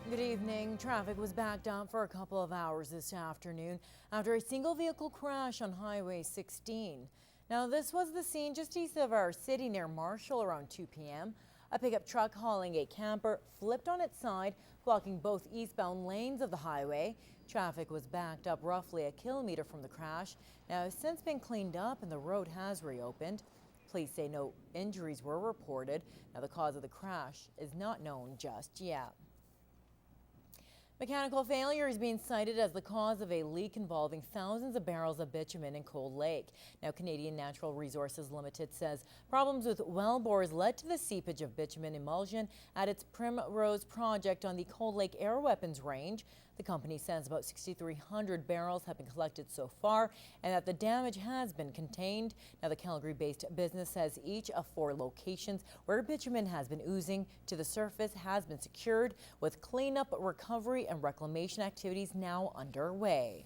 Good evening. Traffic was backed up for a couple of hours this afternoon after a single vehicle crash on Highway 16. Now, this was the scene just east of our city near Marshall around 2 p.m. A pickup truck hauling a camper flipped on its side, blocking both eastbound lanes of the highway. Traffic was backed up roughly a kilometer from the crash. Now, it's since been cleaned up and the road has reopened. Police say no injuries were reported. Now, the cause of the crash is not known just yet. Mechanical failure is being cited as the cause of a leak involving thousands of barrels of bitumen in Cold Lake. Now, Canadian Natural Resources Limited says problems with well bores led to the seepage of bitumen emulsion at its Primrose project on the Cold Lake Air Weapons Range. The company says about 6,300 barrels have been collected so far and that the damage has been contained. Now, the Calgary-based business says each of 4 locations where bitumen has been oozing to the surface has been secured, with cleanup, recovery and reclamation activities now underway.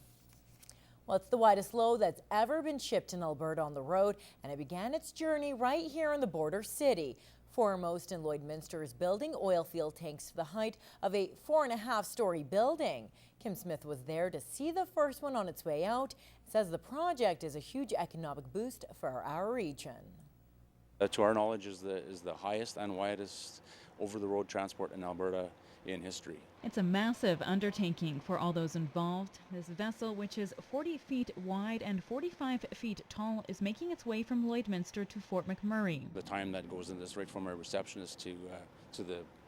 Well, it's the widest load that's ever been shipped in Alberta on the road, and it began its journey right here in the border city. Foremost in Lloydminster is building oil field tanks to the height of a 4.5-story building. Kim Smith was there to see the first one on its way out. Says the project is a huge economic boost for our region. To our knowledge, is the highest and widest over-the-road transport in Alberta in history. It's a massive undertaking for all those involved. This vessel, which is 40 feet wide and 45 feet tall, is making its way from Lloydminster to Fort McMurray. The time that goes in this, right from our receptionist to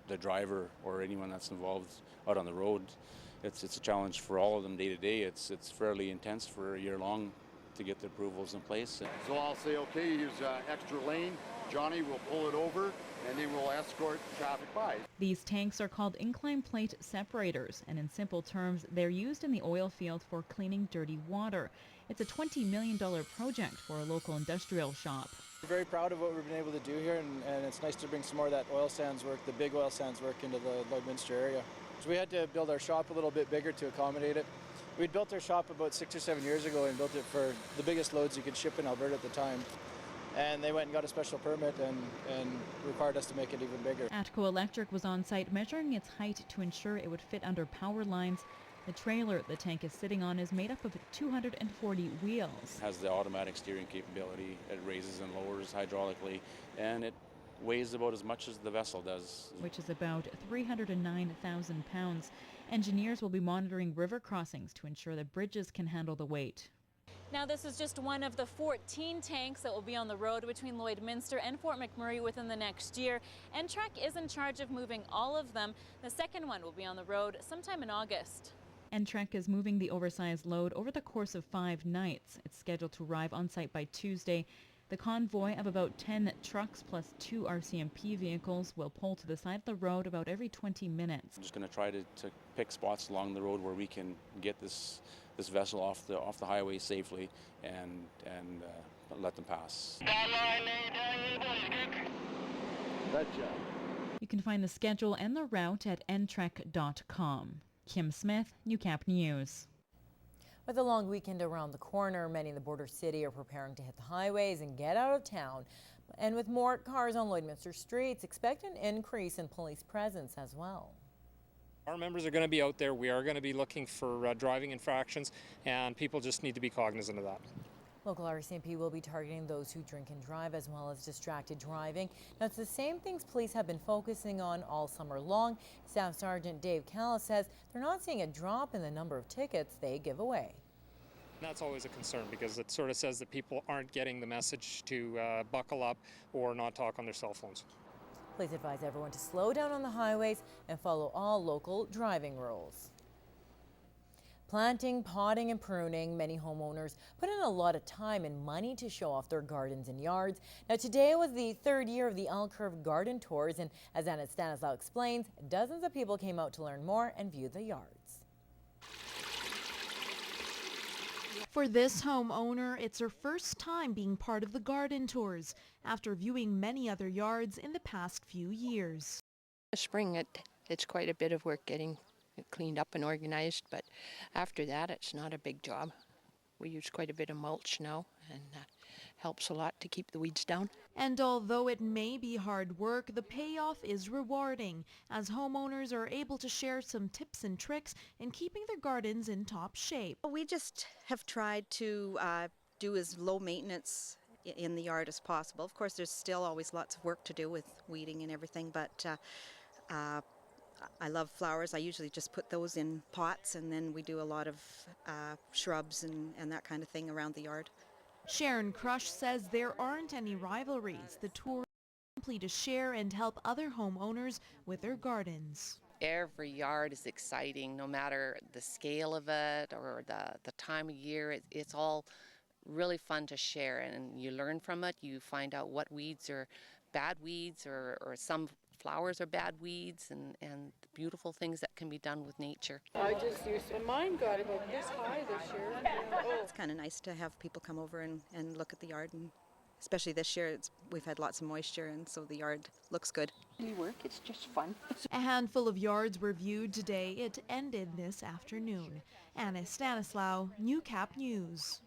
the driver or anyone that's involved out on the road, it's a challenge for all of them day to day. It's fairly intense for a year long to get the approvals in place. So I'll say, okay, use extra lane. Johnny will pull it over and they will escort traffic by. These tanks are called incline plate separators, and in simple terms, they're used in the oil field for cleaning dirty water. It's a $20 million project for a local industrial shop. We're very proud of what we've been able to do here, and it's nice to bring some more of that oil sands work, the big oil sands work, into the Lloydminster area. So we had to build our shop a little bit bigger to accommodate it. We'd built our shop about 6 or 7 years ago and built it for the biggest loads you could ship in Alberta at the time. And they went and got a special permit and required us to make it even bigger. ATCO Electric was on site measuring its height to ensure it would fit under power lines. The trailer the tank is sitting on is made up of 240 wheels. It has the automatic steering capability. It raises and lowers hydraulically, and it weighs about as much as the vessel does. Which is about 309,000 pounds. Engineers will be monitoring river crossings to ensure that bridges can handle the weight. Now, this is just one of the 14 tanks that will be on the road between Lloydminster and Fort McMurray within the next year. NTREC is in charge of moving all of them. The second one will be on the road sometime in August. NTREC is moving the oversized load over the course of 5 nights. It's scheduled to arrive on site by Tuesday. The convoy of about 10 trucks plus 2 RCMP vehicles will pull to the side of the road about every 20 minutes. I'm just going to try to pick spots along the road where we can get this vessel off the highway safely and let them pass. You can find the schedule and the route at ntrec.com. Kim Smith, Newcap News. With a long weekend around the corner, many in the border city are preparing to hit the highways and get out of town. And with more cars on Lloydminster streets, expect an increase in police presence as well. Our members are going to be out there. We are going to be looking for driving infractions, and people just need to be cognizant of that. Local RCMP will be targeting those who drink and drive, as well as distracted driving. Now, it's the same things police have been focusing on all summer long. Staff Sergeant Dave Callis says they're not seeing a drop in the number of tickets they give away. That's always a concern because it sort of says that people aren't getting the message to buckle up or not talk on their cell phones. Police advise everyone to slow down on the highways and follow all local driving rules. Planting, potting and pruning, many homeowners put in a lot of time and money to show off their gardens and yards. Now, today was the 3rd year of the Alcurve garden tours, and as Anna Stanislaw explains, dozens of people came out to learn more and view the yards. For this homeowner, it's her first time being part of the garden tours after viewing many other yards in the past few years. Spring, it's quite a bit of work getting it cleaned up and organized, but after that, it's not a big job. We use quite a bit of mulch now, and helps a lot to keep the weeds down. And although it may be hard work, the payoff is rewarding as homeowners are able to share some tips and tricks in keeping their gardens in top shape. We just have tried to do as low maintenance in the yard as possible. Of course, there's still always lots of work to do with weeding and everything, but I love flowers. I usually just put those in pots, and then we do a lot of shrubs and that kind of thing around the yard. Sharon Crush says there aren't any rivalries. The tour is simply to share and help other homeowners with their gardens. Every yard is exciting, no matter the scale of it or the time of year. It's all really fun to share, and you learn from it. You find out what weeds are bad weeds, or some flowers are bad weeds, and beautiful things that can be done with nature. I just used to, mine got about this high this year. It's kind of nice to have people come over and look at the yard, and especially this year we've had lots of moisture, and so the yard looks good. We work, it's just fun. A handful of yards were viewed today. It ended this afternoon. Anna Stanislaw, Newcap News.